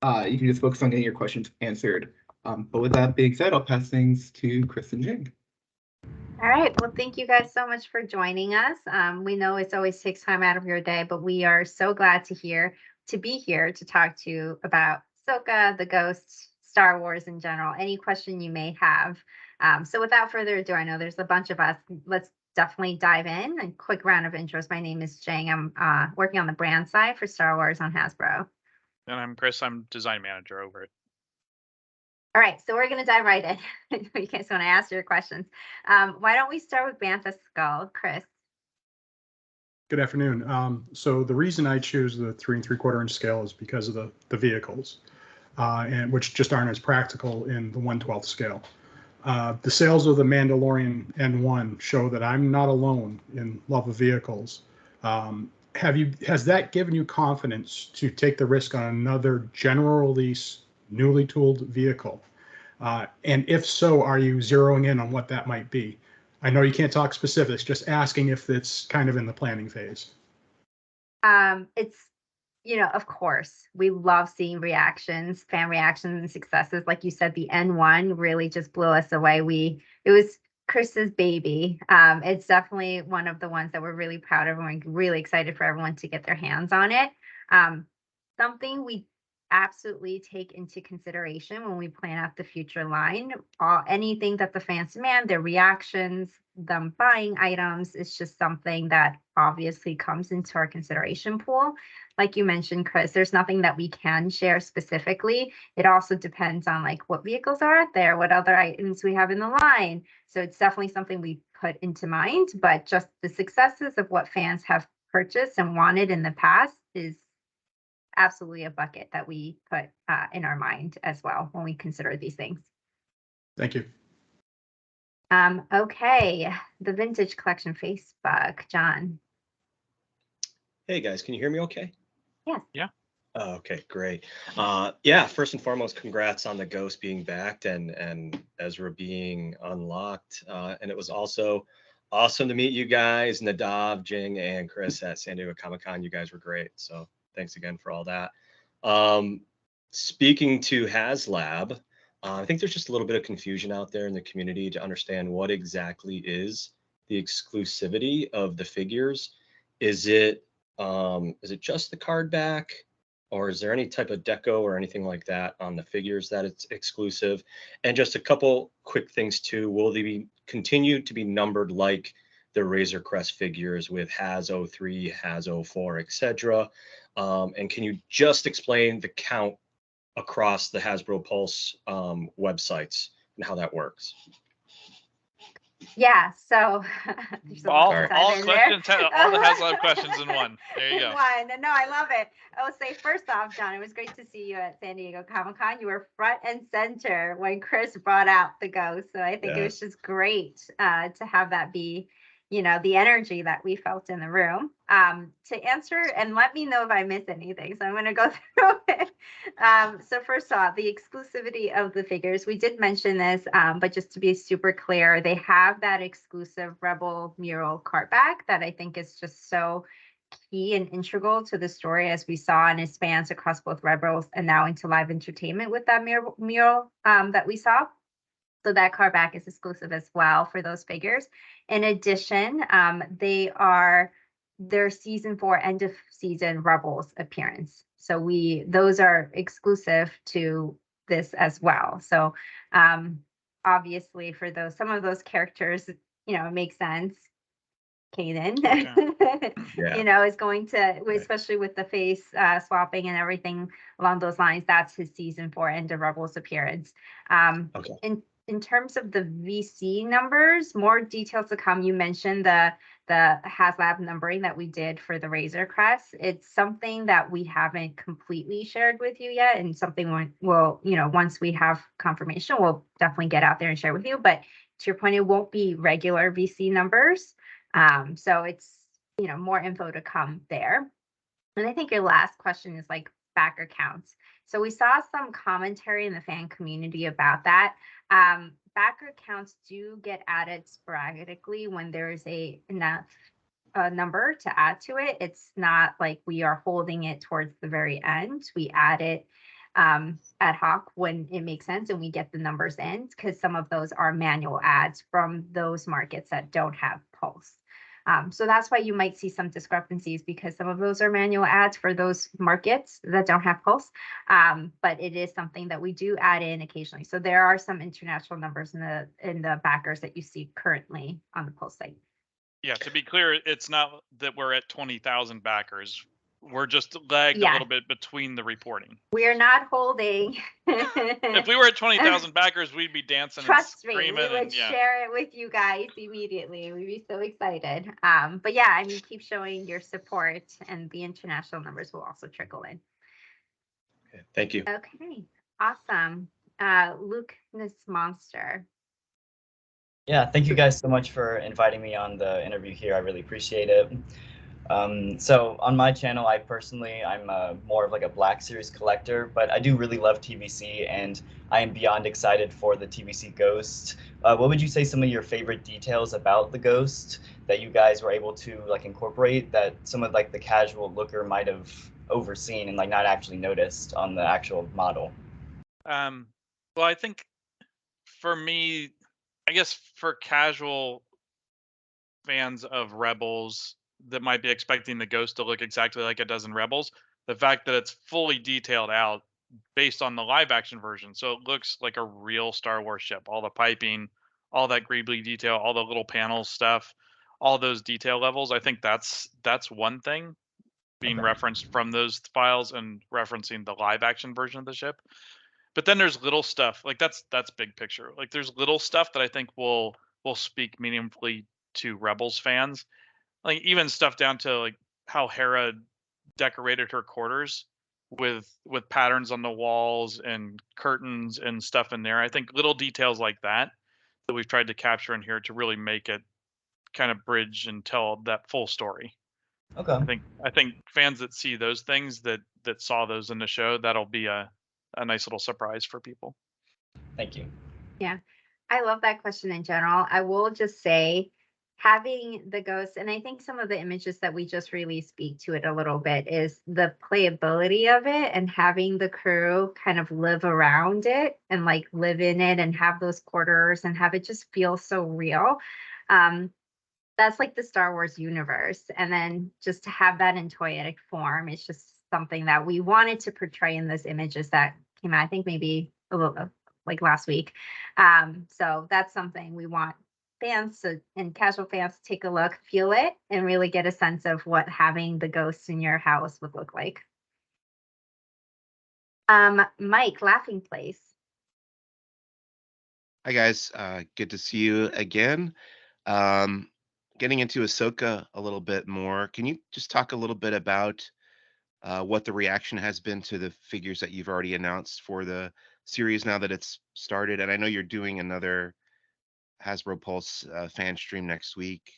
you can just focus on getting your questions answered. But with that being said, I'll pass things to Chris and Jing. All right. Well, thank you guys so much for joining us. We know it's always takes time out of your day, but we are so glad to be here to talk to you about Ahsoka, the Ghost, Star Wars in general. Any question you may have. So, without further ado, I know there's a bunch of us. Let's definitely dive in. A quick round of intros. My name is Jing. I'm working on the brand side for Star Wars on Hasbro. And I'm Chris. I'm design manager over it. All right, so we're going to dive right in. You guys want to ask your questions. Why don't we start with Bantha Skull, Chris? Good afternoon. So the reason I choose the 3 3/4 inch scale is because of the vehicles, and which just aren't as practical in the 1/12 scale. The sales of the Mandalorian N1 show that I'm not alone in love of vehicles. Has that given you confidence to take the risk on another general release, newly tooled vehicle? And if so, are you zeroing in on what that might be? I know you can't talk specifics, just asking if it's kind of in the planning phase. It's, of course, we love seeing reactions, fan reactions and successes. Like you said, the N1 really just blew us away. It was Chris's baby. It's definitely one of the ones that we're really proud of, and we're really excited for everyone to get their hands on it. Something we absolutely take into consideration when we plan out the future line. Anything that the fans demand, their reactions, them buying items, is just something that obviously comes into our consideration pool. Like you mentioned, Chris, there's nothing that we can share specifically. It also depends on like what vehicles are out there, what other items we have in the line. So it's definitely something we put into mind, but just the successes of what fans have purchased and wanted in the past is absolutely a bucket that we put in our mind as well when we consider these things. Thank you. Okay, the Vintage Collection Facebook, John. Hey guys, can you hear me okay? Yes. Yeah. Oh, okay, great. Yeah, first and foremost, congrats on the Ghost being backed and Ezra being unlocked. And it was also awesome to meet you guys, Nadav, Jing, and Chris at San Diego Comic-Con. You guys were great. So thanks again for all that. Speaking to Haslab, I think there's just a little bit of confusion out there in the community to understand what exactly is the exclusivity of the figures. Is it just the card back, or is there any type of deco or anything like that on the figures that it's exclusive? And just a couple quick things too. Will they be continue to be numbered like the Razor Crest figures with Has 03, Has 04, etc.? And can you just explain the count across the Hasbro Pulse websites and how that works? Yeah, so there's a lot of all time in questions, there. all the Haslab questions in one. There you go. One. No, I love it. I will say first off, John, it was great to see you at San Diego Comic-Con. You were front and center when Chris brought out the Ghost. So I think it was just great to have that be, the energy that we felt in the room. To answer, and let me know if I miss anything. So I'm going to go through it. So first off, the exclusivity of the figures. We did mention this, but just to be super clear, they have that exclusive Rebel mural cart back that I think is just so key and integral to the story, as we saw, and it spans across both Rebels and now into live entertainment with that mural that we saw. So that card back is exclusive as well for those figures. In addition, their season 4 end of season Rebels appearance. So those are exclusive to this as well. So obviously for some of those characters, it makes sense. Kanan, is going to, especially with the face swapping and everything along those lines. That's his season 4 end of Rebels appearance. In terms of the VC numbers, more details to come. You mentioned the Haslab numbering that we did for the Razor Crest. It's something that we haven't completely shared with you yet, and something we'll, once we have confirmation, we'll definitely get out there and share with you. But to your point, it won't be regular VC numbers. So it's, more info to come there. And I think your last question is like backer counts. So we saw some commentary in the fan community about that. Backer counts do get added sporadically when there is enough number to add to it. It's not like we are holding it towards the very end. We add it ad hoc when it makes sense and we get the numbers in, because some of those are manual ads from those markets that don't have Pulse. So that's why you might see some discrepancies, because some of those are manual ads for those markets that don't have Pulse. But it is something that we do add in occasionally. So there are some international numbers in the backers that you see currently on the Pulse site. Yeah, to be clear, it's not that we're at 20,000 backers. We're just lagged a little bit between the reporting. We're not holding. If we were at 20,000 backers, we'd be dancing Trust and me, screaming. we would share it with you guys immediately. We'd be so excited. But yeah, I mean, keep showing your support, and the international numbers will also trickle in. Okay, thank you. Okay, awesome. Luke, this monster. Yeah, thank you guys so much for inviting me on the interview here. I really appreciate it. So on my channel, I'm more of like a Black Series collector, but I do really love TVC, and I am beyond excited for the TVC Ghost. What would you say some of your favorite details about the Ghost that you guys were able to like incorporate that some of like the casual looker might have overseen and like not actually noticed on the actual model? Well, I think for me, I guess for casual fans of Rebels that might be expecting the Ghost to look exactly like it does in Rebels, the fact that it's fully detailed out based on the live action version, so it looks like a real Star Wars ship. All the piping, all that greebly detail, all the little panel stuff, all those detail levels. I think that's one thing being referenced from those files and referencing the live action version of the ship. But then there's little stuff like that's big picture. Like there's little stuff that I think will speak meaningfully to Rebels fans. Like even stuff down to like how Hera decorated her quarters with patterns on the walls and curtains and stuff in there. I think little details like that we've tried to capture in here to really make it kind of bridge and tell that full story. Okay. I think fans that see those things that saw those in the show, that'll be a nice little surprise for people. Thank you. Yeah, I love that question in general. I will just say, having the Ghost, and I think some of the images that we just released speak to it a little bit, is the playability of it and having the crew kind of live around it and like live in it and have those quarters and have it just feel so real. That's like the Star Wars universe. And then just to have that in toyetic form, it's just something that we wanted to portray in those images that came out, I think maybe a little like last week. So that's something we want fans and casual fans to take a look, feel it, and really get a sense of what having the Ghosts in your house would look like. Mike, Laughing Place. Hi guys, good to see you again. Getting into Ahsoka a little bit more, can you just talk a little bit about what the reaction has been to the figures that you've already announced for the series now that it's started? And I know you're doing another Hasbro Pulse fan stream next week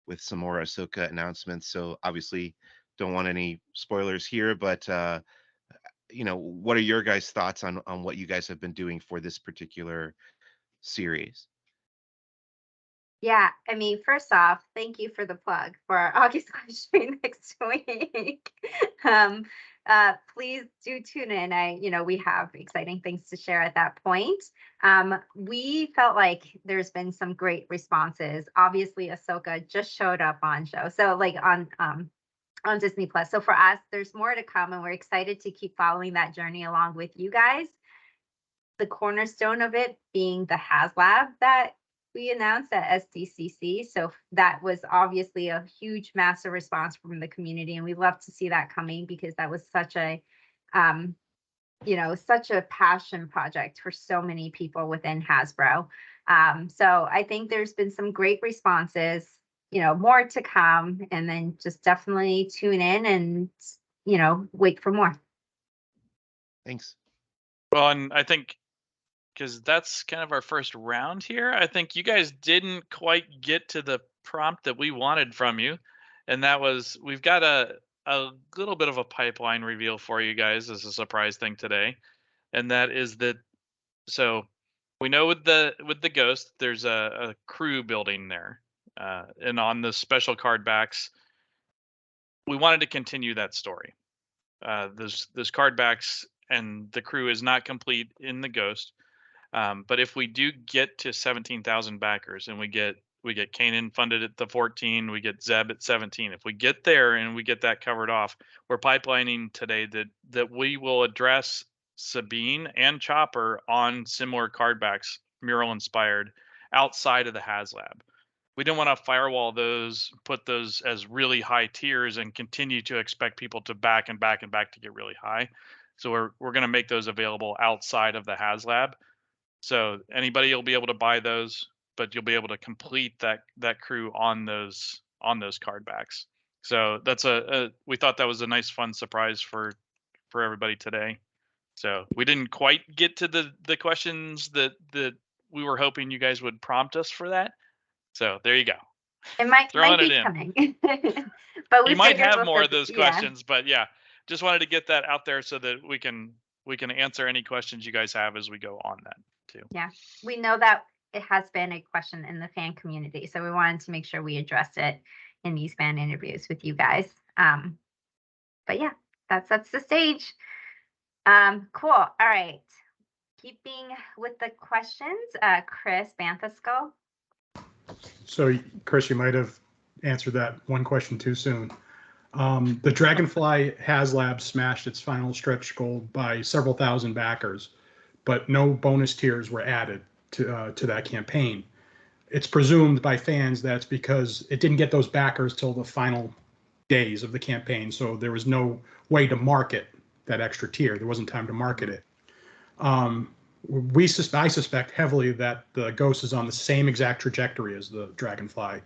with some more Ahsoka announcements. So obviously don't want any spoilers here, but what are your guys' thoughts on what you guys have been doing for this particular series? Yeah, I mean, first off, thank you for the plug for our August live stream next week. Please do tune in. We have exciting things to share at that point. We felt like there's been some great responses. Obviously, Ahsoka just showed up on show, so like on Disney Plus. So for us, there's more to come, and we're excited to keep following that journey along with you guys. The cornerstone of it being the Haslab that we announced at SDCC. So that was obviously a huge, massive response from the community. And we love to see that coming, because that was such a, such a passion project for so many people within Hasbro. So I think there's been some great responses, more to come, and then just definitely tune in and, wait for more. Thanks. Well, and I think, because that's kind of our first round here, I think you guys didn't quite get to the prompt that we wanted from you. And that was, we've got a little bit of a pipeline reveal for you guys as a surprise thing today. And that is that, so we know with the Ghost, there's a crew building there. And on the special card backs, we wanted to continue that story. Those card backs and the crew is not complete in the Ghost. But if we do get to 17,000 backers and we get Kanan funded at the 14, we get Zeb at 17. If we get there and we get that covered off, we're pipelining today that we will address Sabine and Chopper on similar card backs, mural inspired, outside of the Haslab. We don't want to firewall those, put those as really high tiers, and continue to expect people to back and back and back to get really high. So we're going to make those available outside of the Haslab. So anybody will be able to buy those, but you'll be able to complete that crew on those card backs. So that's we thought that was a nice fun surprise for everybody today. So we didn't quite get to the questions that we were hoping you guys would prompt us for that. So there you go. It might Throwing be it in. coming. But we You might figured have we'll more set of the- those yeah. questions, but yeah, just wanted to get that out there so that we can answer any questions you guys have as we go on that too. Yeah, we know that it has been a question in the fan community, so we wanted to make sure we address it in these fan interviews with you guys. But yeah, that sets the stage. Cool. All right. Keeping with the questions, Chris Banthasco. So, Chris, you might have answered that one question too soon. The Dragonfly Haslab smashed its final stretch goal by several thousand backers, but no bonus tiers were added to that campaign. It's presumed by fans that's because it didn't get those backers till the final days of the campaign, so there was no way to market that extra tier. There wasn't time to market it. I suspect heavily that the Ghost is on the same exact trajectory as the Dragonfly,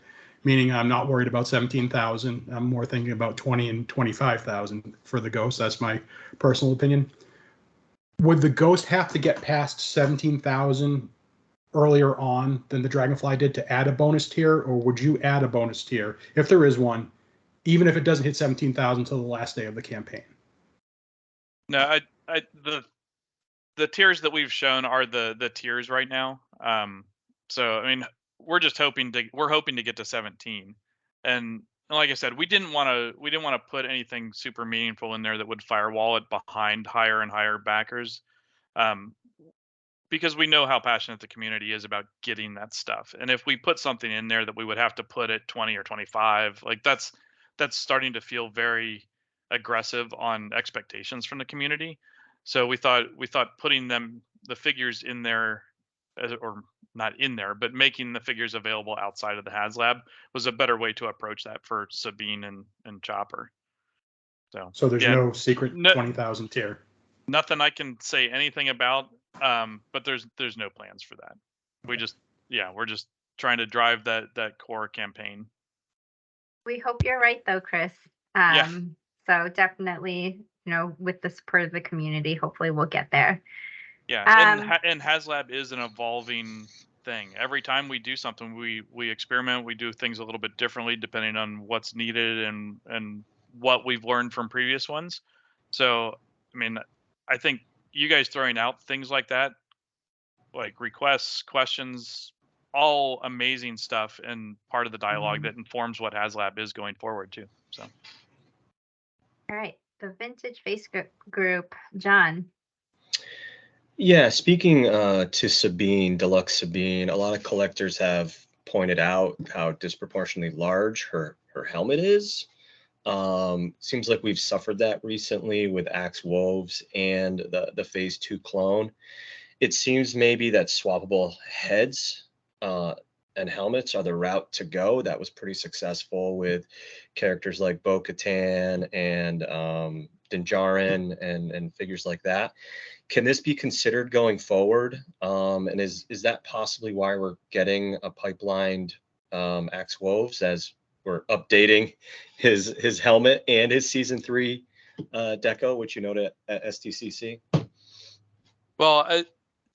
meaning I'm not worried about 17,000. I'm more thinking about 20 and 25,000 for the Ghost. That's my personal opinion. Would the Ghost have to get past 17,000 earlier on than the Dragonfly did to add a bonus tier, or would you add a bonus tier, if there is one, even if it doesn't hit 17,000 until the last day of the campaign? No, the tiers that we've shown are the tiers right now. So I mean, we're hoping to get to 17, and like I said, we didn't want to put anything super meaningful in there that would firewall it behind higher and higher backers, because we know how passionate the community is about getting that stuff. And if we put something in there that we would have to put at 20 or 25, like that's starting to feel very aggressive on expectations from the community. So we thought putting the figures in there, or not in there, but making the figures available outside of the Haslab was a better way to approach that for Sabine and Chopper. So there's no secret 20,000 tier. Nothing I can say anything about, but there's no plans for that. We're just trying to drive that core campaign. We hope you're right, though, Chris. Yeah. So definitely, with the support of the community, hopefully we'll get there. Yeah, and Haslab is an evolving thing. Every time we do something, we experiment. We do things a little bit differently depending on what's needed and what we've learned from previous ones. So, I mean, I think you guys throwing out things like that, like requests, questions, all amazing stuff, and part of the dialogue that informs what Haslab is going forward too. So. All right, the Vintage Face Group, John. Yeah, speaking to Sabine, Deluxe Sabine, a lot of collectors have pointed out how disproportionately large her helmet is. Seems like we've suffered that recently with Axe Woves and the Phase 2 clone. It seems maybe that swappable heads and helmets are the route to go. That was pretty successful with characters like Bo-Katan and Din Djarin and figures like that. Can this be considered going forward? And is that possibly why we're getting a pipelined Axe Woves as we're updating his helmet and his Season 3 deco, which you noted at STCC? Well,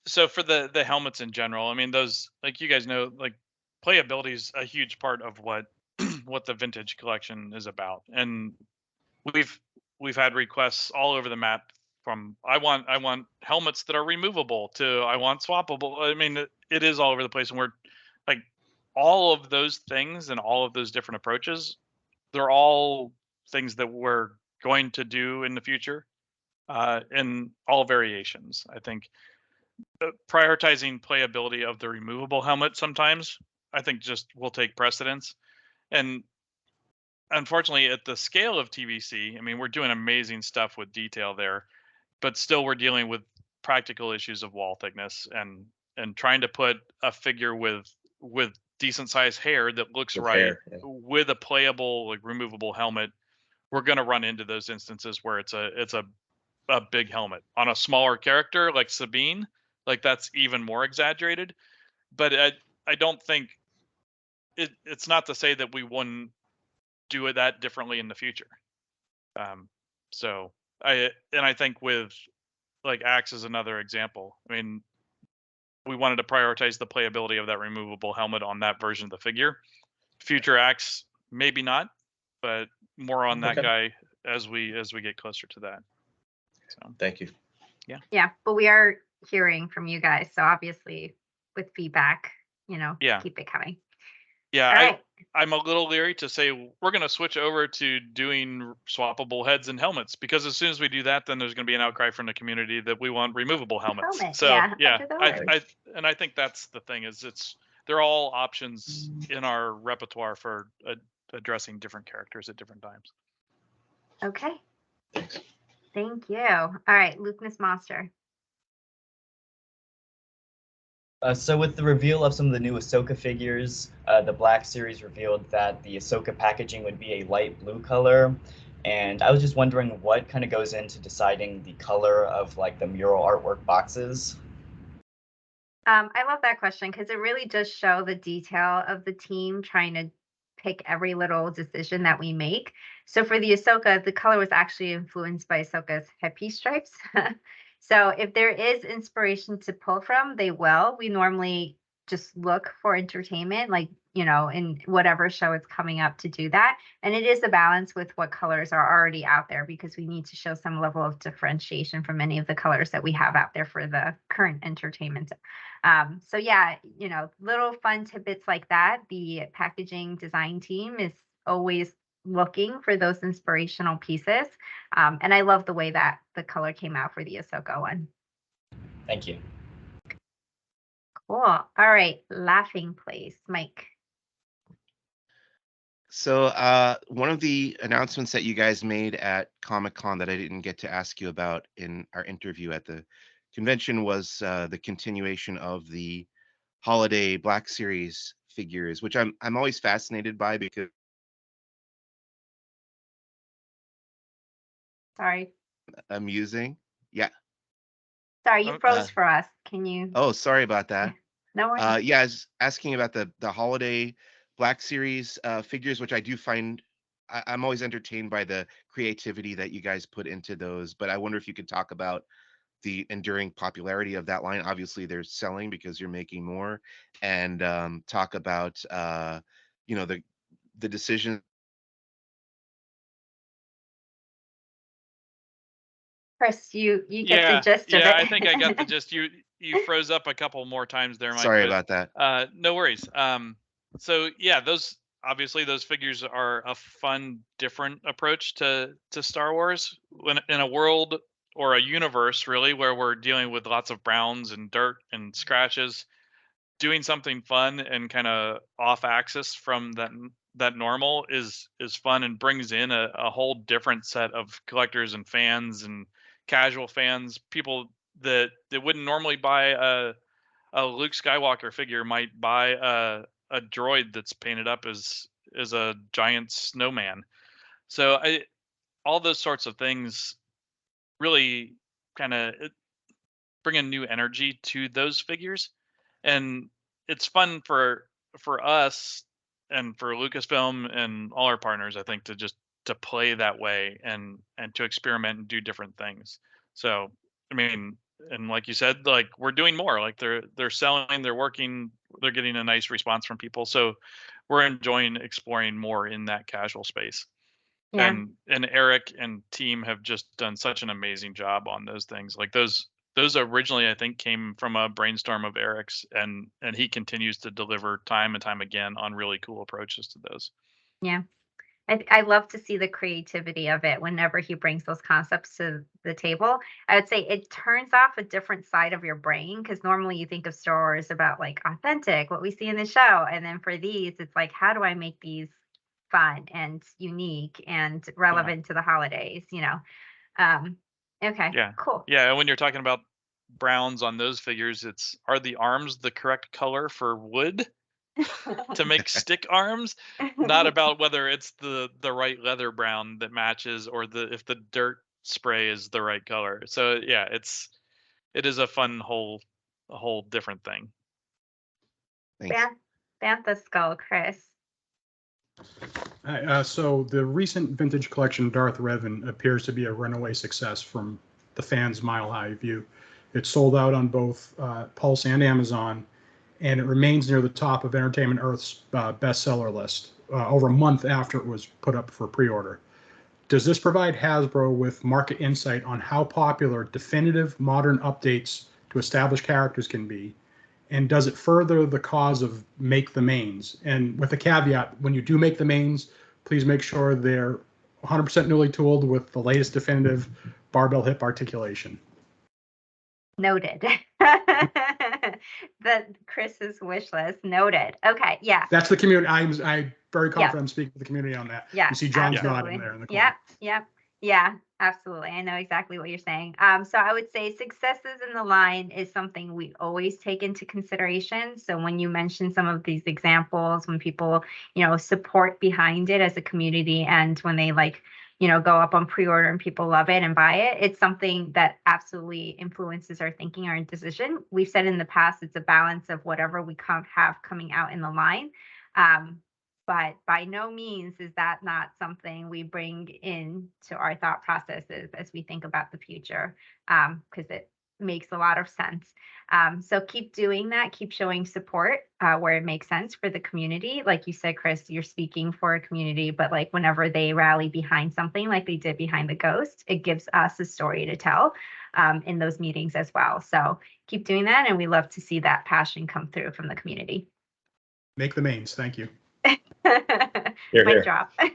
so for the helmets in general, I mean, those, like you guys know, like playability is a huge part of what the vintage collection is about, and we've had requests all over the map from I want helmets that are removable to I want swappable. I mean, it is all over the place, and we're like all of those things and all of those different approaches. They're all things that we're going to do in the future. in all variations. I think prioritizing playability of the removable helmet sometimes, I think, just will take precedence. And unfortunately, at the scale of TVC, I mean, we're doing amazing stuff with detail there, but still we're dealing with practical issues of wall thickness and trying to put a figure with decent sized hair that looks With right hair, yeah. with a playable, like, removable helmet. We're going to run into those instances where it's a big helmet. On a smaller character like Sabine, like, that's even more exaggerated. But I don't think it's not to say that we wouldn't do it that differently in the future. So I think with, like, Axe is another example. I mean, we wanted to prioritize the playability of that removable helmet on that version of the figure. Future Axe, maybe not, but more on that Okay. guy as we get closer to that. So Thank you. Yeah, but we are hearing from you guys. So obviously with feedback, Yeah. keep it coming. yeah, All right. I'm a little leery to say we're going to switch over to doing swappable heads and helmets, because as soon as we do that, then there's going to be an outcry from the community that we want removable helmets. Helmet, So yeah, under the I think that's the thing, is they're all options in our repertoire for addressing different characters at different times. Okay. Thanks. Thank you. All right, Lukeness Monster. So with the reveal of some of the new Ahsoka figures, the Black Series revealed that the Ahsoka packaging would be a light blue color. And I was just wondering what kind of goes into deciding the color of, like, the mural artwork boxes. I love that question because it really does show the detail of the team trying to pick every little decision that we make. So for the Ahsoka, the color was actually influenced by Ahsoka's headpiece stripes. So if there is inspiration to pull from, they will. We normally just look for entertainment, like, in whatever show it's coming up to do that. And it is a balance with what colors are already out there, because we need to show some level of differentiation from any of the colors that we have out there for the current entertainment. So yeah, little fun tidbits like that. The packaging design team is always looking for those inspirational pieces. And I love the way that the color came out for the Ahsoka one. Thank you. Cool. All right. Laughing place, Mike. So one of the announcements that you guys made at Comic-Con that I didn't get to ask you about in our interview at the convention was the continuation of the holiday Black Series figures, which I'm always fascinated by because Sorry. amusing. Yeah. Sorry, you froze Uh, for us. Can you? Oh, sorry about that. No worries. Yeah, I was asking about the holiday Black Series figures, which I do find I'm always entertained by the creativity that you guys put into those. But I wonder if you could talk about the enduring popularity of that line. Obviously, they're selling because you're making more, and talk about the decision. Chris, you get the gist of it. Yeah, I think I got the gist. You froze up a couple more times there, Mike. Sorry but, about that. no worries. So yeah, those figures are a fun, different approach to Star Wars, when in a world or a universe really where we're dealing with lots of browns and dirt and scratches. Doing something fun and kind of off axis from that normal is fun, and brings in a whole different set of collectors and fans and casual fans. People that wouldn't normally buy a Luke Skywalker figure might buy a droid that's painted up as a giant snowman. So all those sorts of things really kind of bring a new energy to those figures, and it's fun for us and for Lucasfilm and all our partners, I think, to play that way and to experiment and do different things. So I mean, and like you said, like, we're doing more. Like, they're selling, they're working, they're getting a nice response from people. So we're enjoying exploring more in that casual space. Yeah. And Eric and team have just done such an amazing job on those things. Like, those originally, I think, came from a brainstorm of Eric's, and he continues to deliver time and time again on really cool approaches to those. Yeah. I love to see the creativity of it whenever he brings those concepts to the table. I would say it turns off a different side of your brain because normally you think of Star Wars about like authentic, what we see in the show. And then for these, it's like, how do I make these fun and unique and relevant to the holidays, you know? Okay, Yeah. cool. Yeah, and when you're talking about browns on those figures, are the arms the correct color for wood to make stick arms? Not about whether it's the right leather brown that matches or if the dirt spray is the right color. So yeah, it is a fun whole different thing. Thanks. Bantha skull, Chris. So the recent vintage collection Darth Revan appears to be a runaway success from the fans' mile-high view. It's sold out on both Pulse and Amazon, and it remains near the top of Entertainment Earth's bestseller list over a month after it was put up for pre-order. Does this provide Hasbro with market insight on how popular definitive modern updates to established characters can be? And does it further the cause of make the mains? And with a caveat, when you do make the mains, please make sure they're 100% newly tooled with the latest definitive barbell hip articulation. Noted. The Chris's wish list. Noted. Okay, yeah. That's the community. I'm very confident I'm speaking for the community on that. Yeah. You see John's absolutely. nodding there in the corner. Yeah, absolutely. I know exactly what you're saying. So I would say successes in the line is something we always take into consideration. So when you mention some of these examples, when people, support behind it as a community, and when they go up on pre-order and people love it and buy it, it's something that absolutely influences our thinking, our decision. We've said in the past, it's a balance of whatever we have coming out in the line. But by no means is that not something we bring into our thought processes as we think about the future, because it makes a lot of sense. So keep doing that, keep showing support where it makes sense for the community. Like you said, Chris, you're speaking for a community, but like whenever they rally behind something like they did behind the Ghost, it gives us a story to tell in those meetings as well. So keep doing that, and we love to see that passion come through from the community. Make the mains. Thank you. Mic drop. All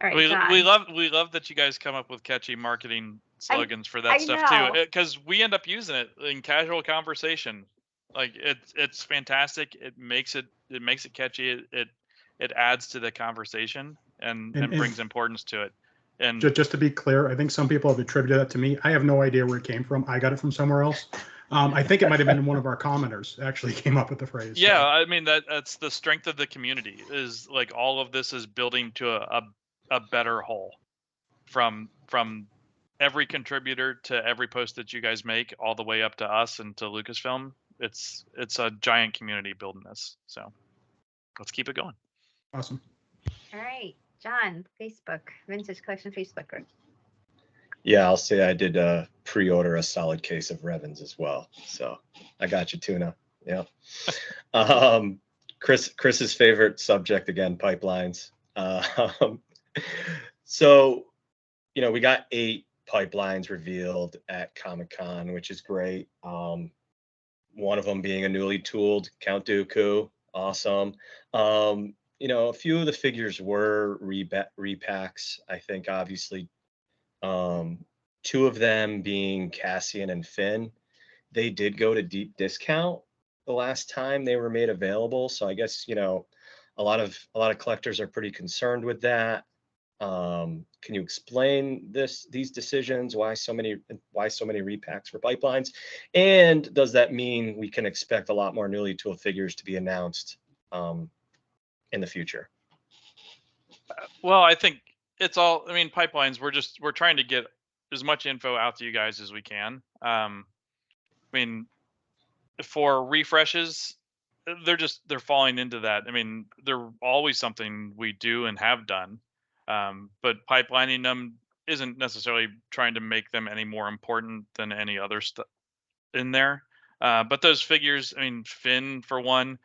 right, John. we love that you guys come up with catchy marketing slogans for that stuff know. too, because we end up using it in casual conversation. Like it's fantastic. It makes it catchy. It adds to the conversation and brings importance to it. And just to be clear, I think some people have attributed that to me. I have no idea where it came from. I got it from somewhere else. I think it might have been one of our commenters actually came up with the phrase. Yeah, so. I mean that's the strength of the community, is like all of this is building to a better whole, from every contributor to every post that you guys make, all the way up to us and to Lucasfilm. It's a giant community building this. So let's keep it going. Awesome. All right, John, Facebook, Vintage Collection Facebook group. Yeah, I'll say I did pre-order a solid case of Revans as well. So I got you, Tuna. Yeah. Chris's favorite subject again, pipelines. So, we got 8 pipelines revealed at Comic-Con, which is great. One of them being a newly tooled Count Dooku. Awesome. A few of the figures were repacks. I think obviously 2 of them being Cassian and Finn. They did go to deep discount the last time they were made available. So I guess, a lot of collectors are pretty concerned with that. Can you explain these decisions? Why so many repacks for pipelines? And does that mean we can expect a lot more newly tooled figures to be announced in the future? Well, I think it's all, pipelines, we're trying to get as much info out to you guys as we can. For refreshes, they're falling into that. They're always something we do and have done. But pipelining them isn't necessarily trying to make them any more important than any other stuff in there. But those figures, Finn for one,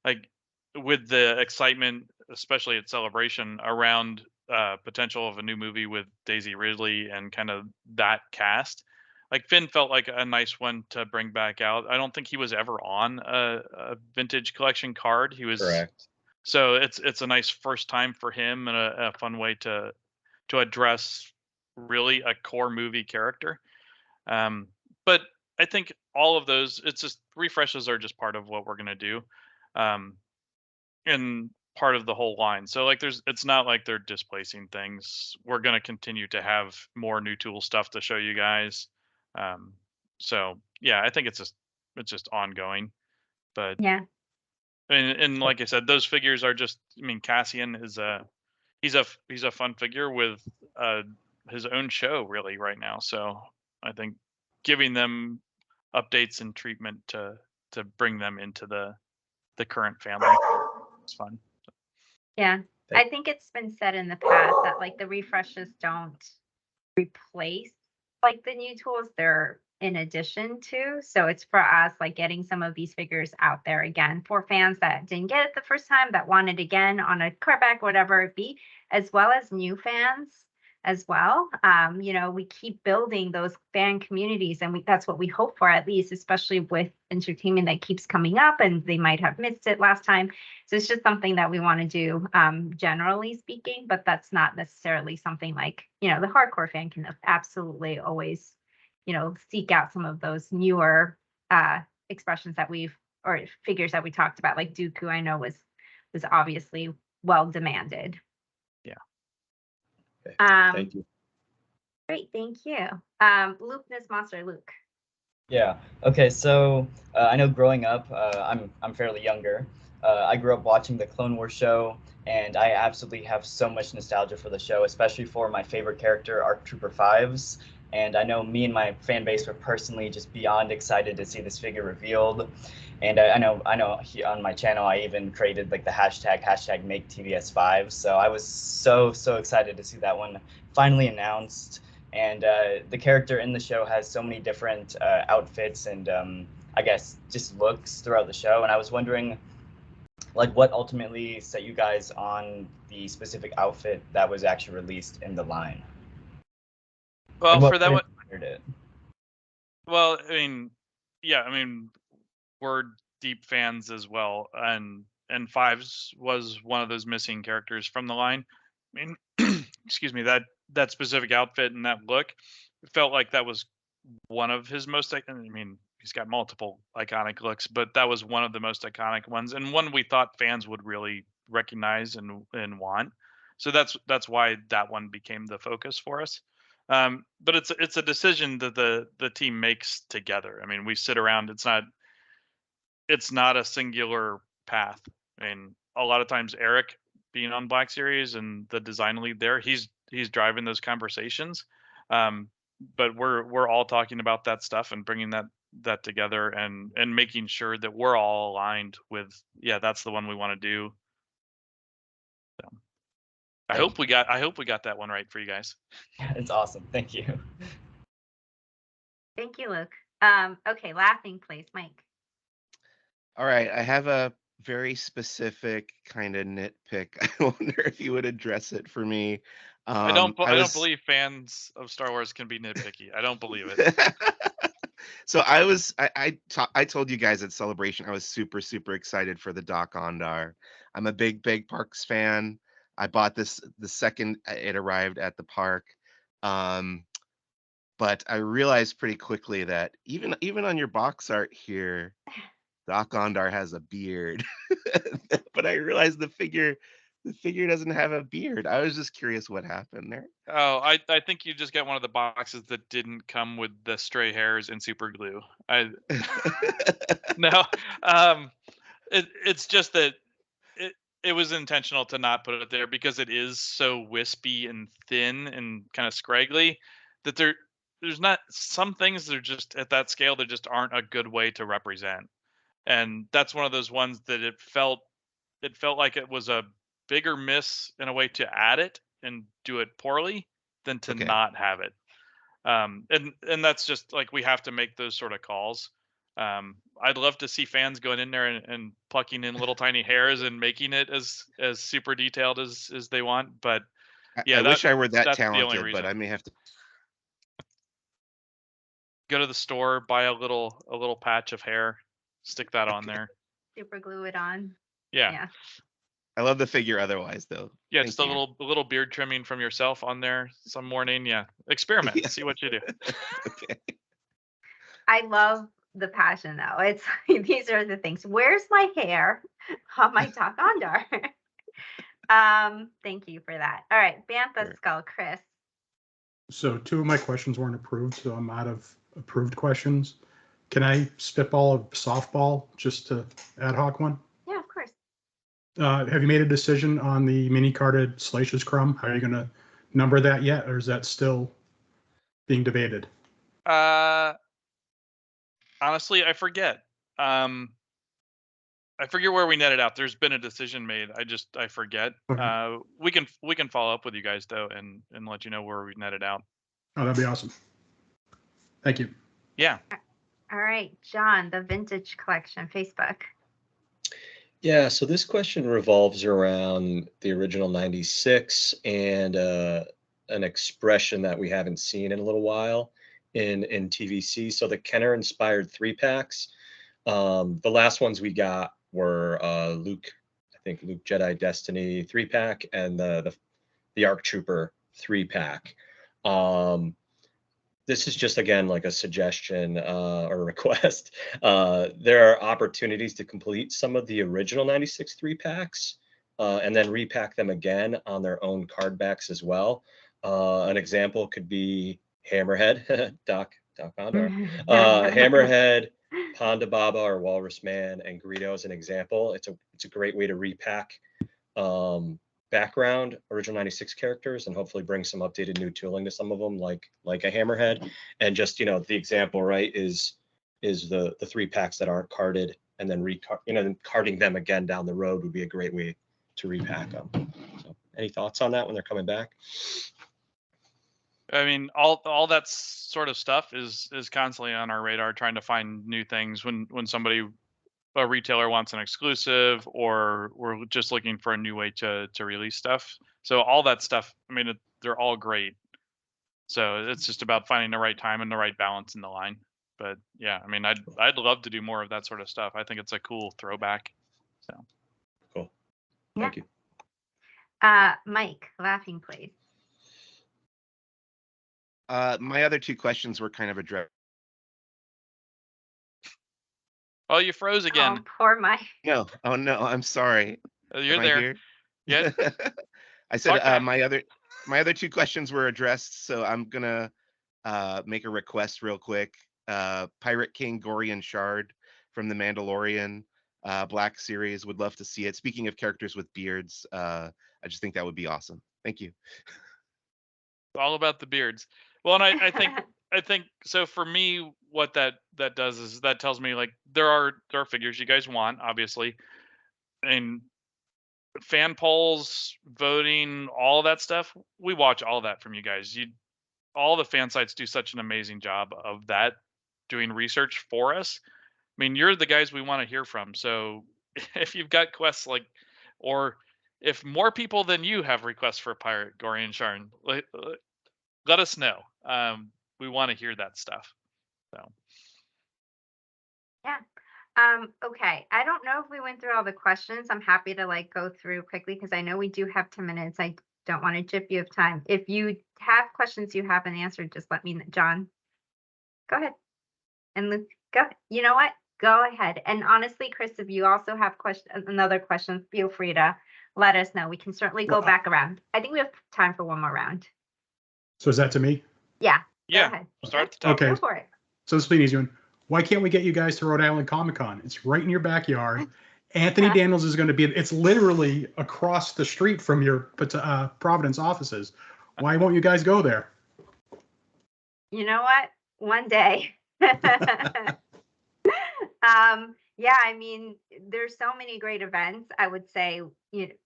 like with the excitement, especially at Celebration, around potential of a new movie with Daisy Ridley and kind of that cast, like Finn felt like a nice one to bring back out. I don't think he was ever on a vintage collection card. He was Correct. So it's a nice first time for him and a fun way to address really a core movie character. But I think all of those, it's just refreshes are just part of what we're gonna do, um, and part of the whole line. So like, it's not like they're displacing things. We're gonna continue to have more new tool stuff to show you guys. Um, so yeah, I think it's just ongoing. But Yeah. and like I said, those figures are just. I mean, Cassian is he's a fun figure with uh his own show really right now. So I think giving them updates and treatment to bring them into the current family is fun. Yeah. Thank- I think it's been said in the past that like the refreshes don't replace like the new tools, they're in addition to. So it's for us like getting some of these figures out there again for fans that didn't get it the first time, that want it again on a cardback, whatever it be, as well as new fans as well. We keep building those fan communities, and that's what we hope for, at least, especially with entertainment that keeps coming up and they might have missed it last time. So it's just something that we want to do, generally speaking, but that's not necessarily something like, the hardcore fan can absolutely always, seek out some of those newer expressions or figures that we talked about, like Dooku, I know was obviously well demanded. Yeah. Okay, Um, thank you. Great, thank you. Luke, this monster, Luke. Yeah. Okay. So I know growing up, I'm fairly younger. I grew up watching the Clone Wars show, and I absolutely have so much nostalgia for the show, especially for my favorite character, ARC Trooper 5s. And I know me and my fan base were personally just beyond excited to see this figure revealed. And I know on my channel I even created like the hashtag make TVS5. So I was so excited to see that one finally announced. And the character in the show has so many different outfits and I guess just looks throughout the show. And I was wondering, like, what ultimately set you guys on the specific outfit that was actually released in the line? Well, And what for that one, inspired it? well, I mean, yeah, I mean, we're deep fans as well, and Fives was one of those missing characters from the line. I mean, excuse me, that specific outfit and that look felt like that was one of his most. I mean, he's got multiple iconic looks, but that was one of the most iconic ones, and one we thought fans would really recognize and want. So that's why that one became the focus for us. But it's a decision that the team makes together. I mean, we sit around. It's not a singular path. I mean, a lot of times Eric, being on Black Series and the design lead there, he's driving those conversations. Um, but we're all talking about that stuff and bringing that together and making sure that we're all aligned with, yeah, that's the one we want to do. So I hope we got that one right for you guys. It's awesome. Thank you. Thank you, Luke. Okay, laughing place, Mike. All right, I have a very specific kind of nitpick. I wonder if you would address it for me. I don't was believe fans of Star Wars can be nitpicky. I don't believe it. So I told you guys at Celebration I was super excited for the Doc Ondar. I'm a big Parks fan. I bought this the second it arrived at the park. Um, but I realized pretty quickly that even on your box art here, Doc Ondar has a beard. But I realized the figure doesn't have a beard. I was just curious what happened there. Oh, I think you just got one of the boxes that didn't come with the stray hairs and super glue. No, it's just that it was intentional to not put it there because it is so wispy and thin and kind of scraggly that there's not some things that are just at that scale that just aren't a good way to represent. And that's one of those ones that it felt like it was a bigger miss in a way to add it and do it poorly than to Okay. not have it. And that's just like, we have to make those sort of calls. I'd love to see fans going in there and plucking in little tiny hairs and making it as super detailed as they want. But yeah, I wish I were that that's the only talented, but reason. I may have to. Go to the store, buy a little patch of hair, stick that on there. Super glue it on. Yeah. Yeah. I love the figure otherwise, though. Yeah, Thank just a you. little beard trimming from yourself on there some morning. Yeah, experiment. Yeah. See what you do. Okay. I love the passion though. It's like, these are the things. Where's my hair on my Doc Ondar? Thank you for that. All right, Bantha Sure. Skull, Chris. So 2 of my questions weren't approved, so I'm out of approved questions. Can I spitball a softball just to ad hoc one? Yeah, of course. Have you made a decision on the mini carded Salacious Crumb? How are you going to number that yet, or is that still being debated? Honestly, I forget. I forget where we netted out. There's been a decision made. I forget. Okay. We can follow up with you guys though and let you know where we netted out. Oh, that'd be awesome. Thank you. Yeah. All right, John, the Vintage Collection, Facebook. Yeah, so this question revolves around the original 96 and an expression that we haven't seen in a little while in TVC. So the Kenner inspired 3-packs. The last ones we got were Luke Jedi Destiny 3-pack and the ARC Trooper 3-pack. This is just, again, like a suggestion or a request. There are opportunities to complete some of the original 96 3-packs and then repack them again on their own card backs as well. An example could be Hammerhead, Doc Ondar, Hammerhead, Ponda Baba or Walrus Man, and Greedo as an example. It's a great way to repack background original 96 characters and hopefully bring some updated new tooling to some of them, like a Hammerhead. And just, the example, right, is the 3-packs that aren't carded, and then carding them again down the road would be a great way to repack them. So any thoughts on that when they're coming back? I mean, all that sort of stuff is constantly on our radar, trying to find new things when a retailer wants an exclusive, or we're just looking for a new way to release stuff. So all that stuff, I mean, they're all great. So it's just about finding the right time and the right balance in the line. But yeah, I mean, I'd love to do more of that sort of stuff. I think it's a cool throwback. So cool. Yeah. Thank you. Mike, Laughing Place. My other 2 questions were kind of addressed. Oh, you froze again. Oh, poor Mike. No. Oh no, I'm sorry. You're Am I there. here? Yeah. I said Talk back. my other 2 questions were addressed, so I'm gonna make a request real quick. Pirate King Gorian Shard from the Mandalorian Black series, would love to see it. Speaking of characters with beards, I just think that would be awesome. Thank you. All about the beards. Well, and I think so. For me, what that does is that tells me, like, there are figures you guys want, obviously, and fan polls, voting, all that stuff. We watch all that from you guys. All the fan sites do such an amazing job of that, doing research for us. I mean, you're the guys we want to hear from. So if you've got quests or if more people than you have requests for Pirate Gorian Sharn, let us know. We want to hear that stuff. So Yeah. Okay. I don't know if we went through all the questions. I'm happy to go through quickly because I know we do have 10 minutes. I don't want to chip you of time. If you have questions you haven't answered, just let me know. John, go ahead. And Luke, go. You know what? Go ahead. And honestly, Chris, if you also have another question, feel free to let us know. We can certainly go back around. I think we have time for one more round. So is that to me? Yeah. yeah, Go ahead. start at the top. Okay. Go for it. So this will be an easy one. Why can't we get you guys to Rhode Island Comic Con? It's right in your backyard. Anthony Daniels is going to be, it's literally across the street from your Providence offices. Why won't you guys go there? You know what? One day. Yeah, I mean, there's so many great events. I would say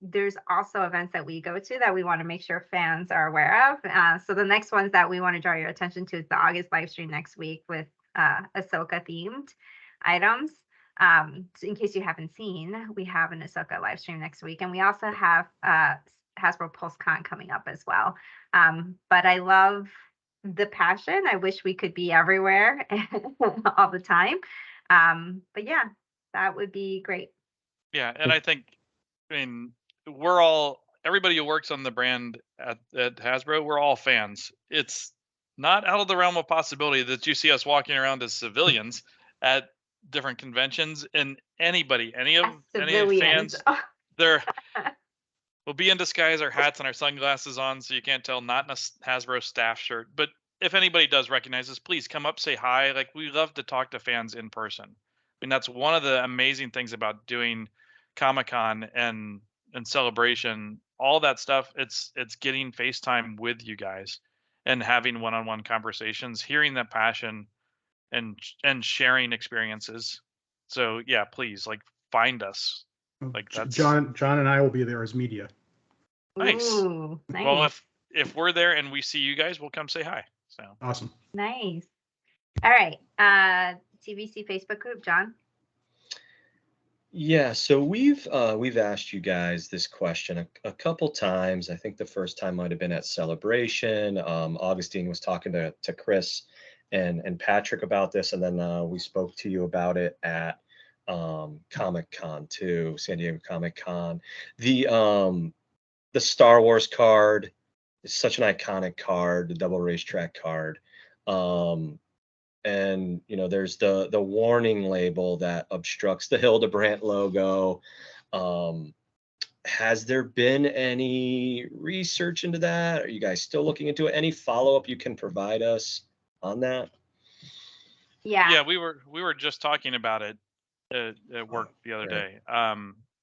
there's also events that we go to that we want to make sure fans are aware of. So the next ones that we want to draw your attention to is the August live stream next week with Ahsoka themed items. So in case you haven't seen, we have an Ahsoka live stream next week, and we also have Hasbro PulseCon coming up as well. But I love the passion. I wish we could be everywhere all the time. But yeah, that would be great. Yeah, and I think, I mean, everybody who works on the brand at Hasbro, we're all fans. It's not out of the realm of possibility that you see us walking around as civilians at different conventions, and any As fans, civilians. we'll be in disguise, our hats and our sunglasses on, so you can't tell, not in a Hasbro staff shirt. But if anybody does recognize us, please come up, say hi. Like, we love to talk to fans in person. I mean, that's one of the amazing things about doing Comic-Con and Celebration, all that stuff. It's getting FaceTime with you guys and having one-on-one conversations, hearing that passion and sharing experiences. So yeah, please, like, find us. Like, that's John and I will be there as media. nice. Ooh, nice. Well, if we're there and we see you guys, we'll come say hi. So Awesome. Nice. All right. TVC Facebook group, John. Yeah, so we've asked you guys this question a couple times. I think the first time might have been at Celebration. Augustine was talking to Chris and Patrick about this, and then we spoke to you about it at Comic-Con too, San Diego Comic-Con. The Star Wars card is such an iconic card, the double racetrack card. And there's the warning label that obstructs the Hildebrandt logo. Has there been any research into that? Are you guys still looking into it? Any follow-up you can provide us on that? Yeah. we were just talking about it at work the other day.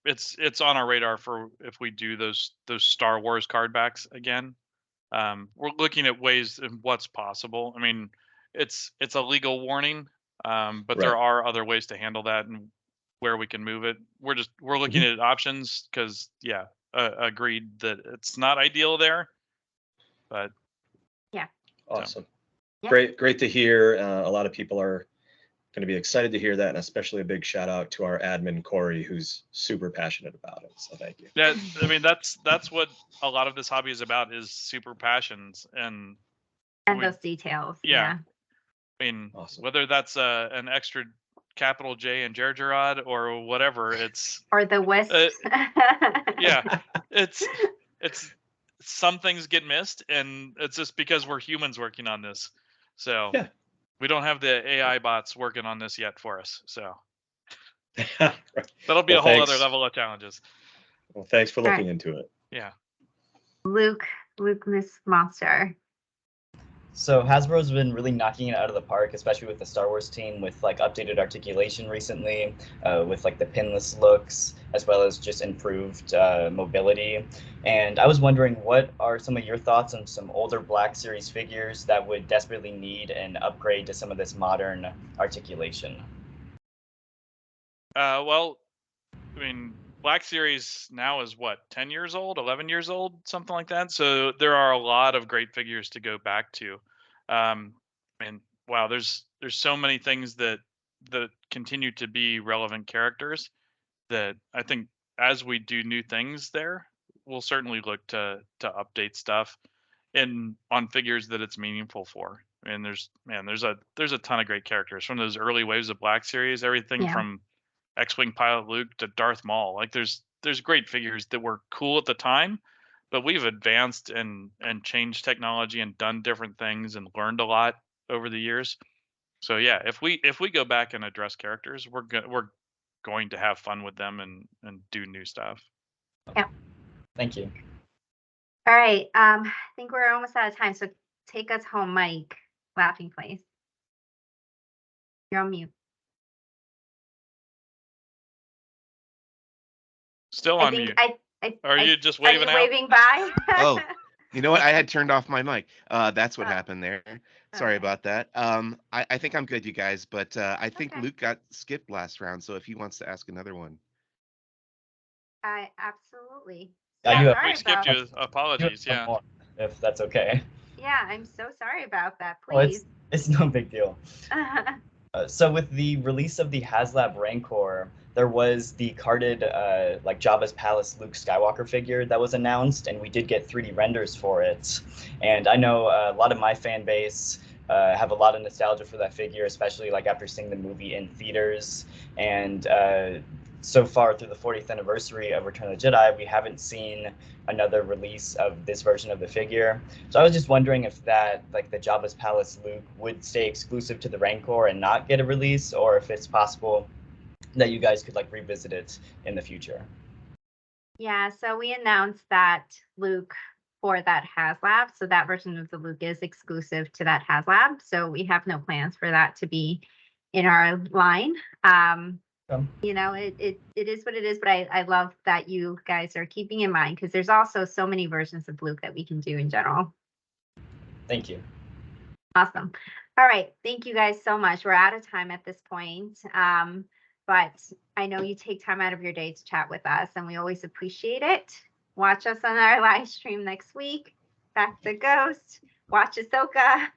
It's on our radar for if we do those Star Wars card backs again. We're looking at ways in what's possible. I mean, it's a legal warning, but there are other ways to handle that and where we can move it. We're looking at options because agreed that it's not ideal there, but awesome. Yeah. Great to hear. A lot of people are going to be excited to hear that, and especially a big shout out to our admin Corey, who's super passionate about it. So thank you. Yeah, I mean, that's what a lot of this hobby is about, is super passions and those details. Yeah. I mean, awesome. Whether that's an extra capital J in Gergerod or whatever, it's or the wisps. It's some things get missed, and it's just because we're humans working on this. So we don't have the AI bots working on this yet for us. So that'll be a whole other level of challenges. Well, thanks for looking into it. Yeah. Luke Miss Monster. So Hasbro's been really knocking it out of the park, especially with the Star Wars team, with like updated articulation recently, with like the pinless looks, as well as just improved mobility. And I was wondering, what are some of your thoughts on some older Black Series figures that would desperately need an upgrade to some of this modern articulation? Well, I mean, Black Series now is what, 10 years old, 11 years old, something like that. So there are a lot of great figures to go back to. And wow, there's so many things that continue to be relevant characters that I think as we do new things there, we'll certainly look to update stuff on figures that it's meaningful for. And there's a ton of great characters from those early waves of Black Series, everything from X-Wing pilot Luke to Darth Maul. Like there's great figures that were cool at the time, but we've advanced and changed technology and done different things and learned a lot over the years. So yeah, if we go back and address characters, we're going to have fun with them and do new stuff. Yeah. Thank you. All right. I think we're almost out of time. So take us home, Mike. Laughing Place. You're on mute. Still on mute. Are you just waving out? Waving by? Oh, you know what? I had turned off my mic. That's what happened there. Sorry about that. I think I'm good, you guys, but I think Luke got skipped last round, so if he wants to ask another one. Absolutely. We skipped you. Apologies. Yeah. If that's okay. Yeah, I'm so sorry about that. Please. Well, it's no big deal. So with the release of the Haslab Rancor, there was the carded like Jabba's Palace Luke Skywalker figure that was announced, and we did get 3D renders for it. And I know a lot of my fan base have a lot of nostalgia for that figure, especially like after seeing the movie in theaters. And so far through the 40th anniversary of Return of the Jedi, we haven't seen another release of this version of the figure. So I was just wondering if that, like the Jabba's Palace Luke, would stay exclusive to the Rancor and not get a release, or if it's possible that you guys could like revisit it in the future. Yeah, so we announced that Luke for that Haslab. So that version of the Luke is exclusive to that Haslab. So we have no plans for that to be in our line. You know, it is what it is, but I love that you guys are keeping in mind, because there's also so many versions of Luke that we can do in general. Thank you. Awesome. All right. Thank you guys so much. We're out of time at this point. But I know you take time out of your day to chat with us, and we always appreciate it. Watch us on our live stream next week. Back to Ghost. Watch Ahsoka.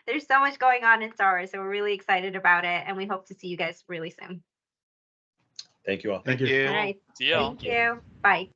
There's so much going on in Star Wars, so we're really excited about it, and we hope to see you guys really soon. Thank you all. Thank you. All right. See y'all. Thank you. Bye.